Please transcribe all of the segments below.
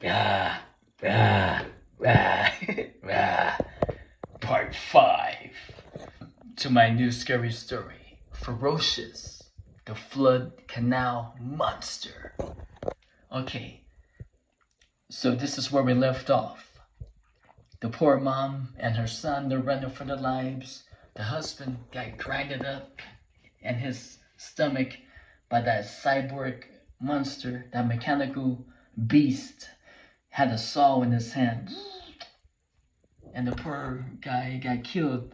Ah, ah, ah, ah. Part 5 to my new scary story, Ferocious, the Flood Canal Monster. Okay, so this is where we left off. The poor mom and her son, they're running for their lives. The husband got grinded up in his stomach by that cyborg monster, that mechanical beast, had a saw in his hand. And the poor guy got killed.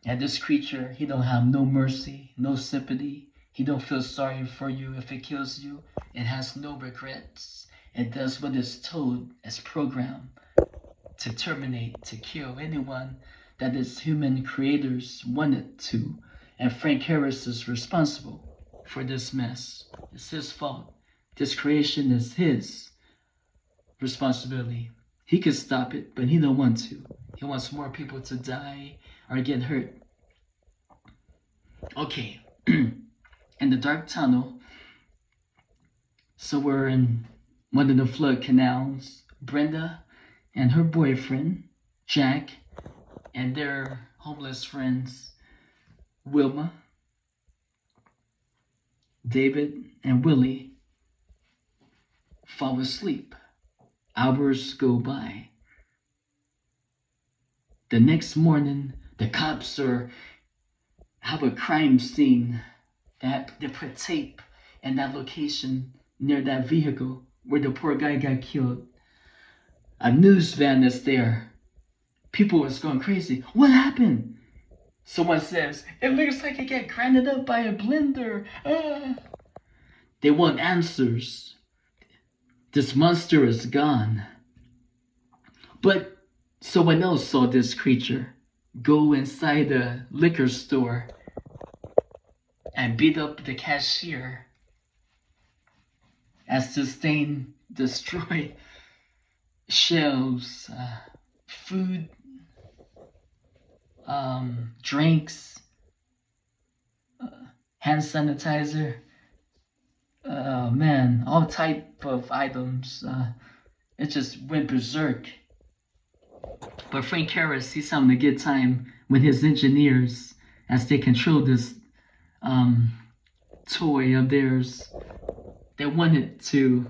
And this creature, he don't have no mercy, no sympathy. He don't feel sorry for you if it kills you. It has no regrets. It does what it's told, as programmed to terminate, to kill anyone that its human creators wanted to. And Frank Harris is responsible for this mess. It's his fault. This creation is his responsibility. He could stop it, but he don't want to. He wants more people to die or get hurt. Okay, in the dark tunnel, so we're in one of the flood canals. Brenda and her boyfriend, Jack, and their homeless friends, Wilma, David, and Willie, fall asleep. Hours go by. The next morning, the cops have a crime scene that they put tape in that location near that vehicle where the poor guy got killed. A news van is there. People was going crazy. What happened? Someone says, it looks like he got grinded up by a blender. Ah. They want answers. This monster is gone. But someone else saw this creature go inside the liquor store and beat up the cashier as the stain destroyed shelves, food, drinks, hand sanitizer, man, all type of items. It just went berserk. But Frank Harris, he's having a good time with his engineers as they control this toy of theirs. They want it to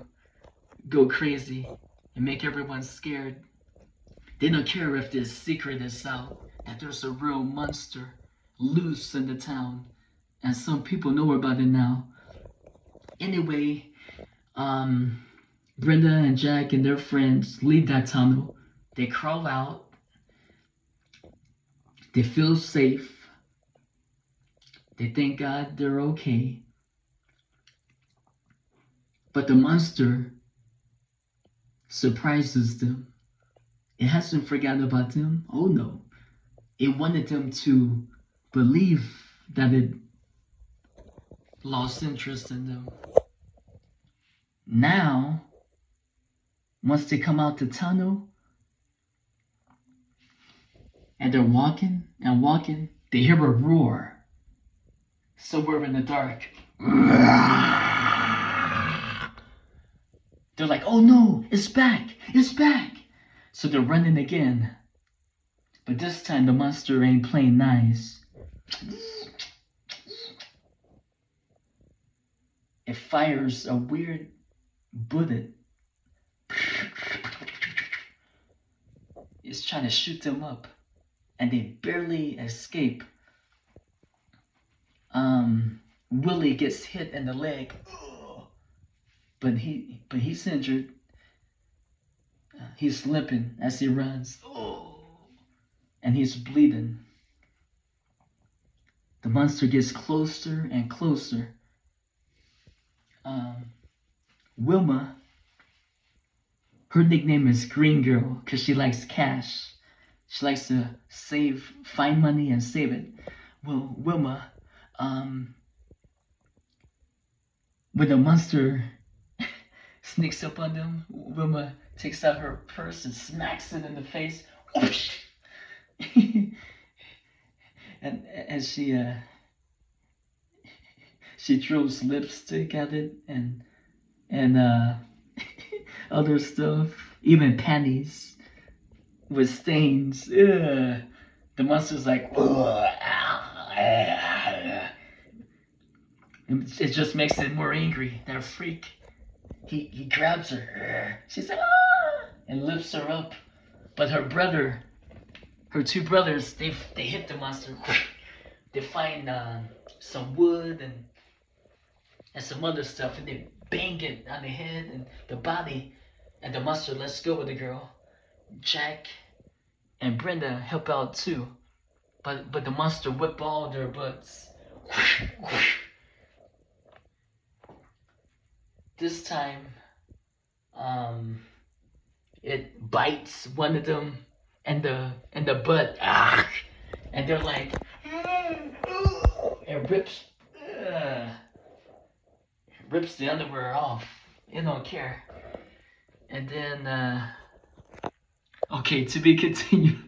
go crazy and make everyone scared. They don't care if this secret is out, that there's a real monster loose in the town, and some people know about it now. Anyway, Brenda and Jack and their friends leave that tunnel. They crawl out. They feel safe. They thank God they're okay. But the monster surprises them. It hasn't forgotten about them. Oh no. It wanted them to believe that it lost interest in them. Now, once they come out the tunnel and they're walking and walking, they hear a roar somewhere in the dark. They're like, oh no, it's back, it's back. So they're running again. But this time the monster ain't playing nice. It fires a weird bullet. It's trying to shoot them up. And they barely escape. Willie gets hit in the leg. But he's injured. He's limping as he runs. And he's bleeding. The monster gets closer and closer. Wilma, her nickname is Green Girl because she likes cash. She likes to find money and save it. Well, Wilma, when the monster sneaks up on them, Wilma takes out her purse and smacks it in the face. and she throws lipstick at it and other stuff, even panties with stains. Ugh. The monster's like, ugh, it just makes it more angry. That freak. He grabs her. She's like, ah, and lifts her up. But her two brothers, they hit the monster. They find some wood and some other stuff, and they bang it on the head and the body. And the monster lets go of the girl. Jack and Brenda help out too, but the monster whip all their butts. This time, it bites one of them in the butt, and they're like, it rips the underwear off. It don't care. And then, okay, to be continued.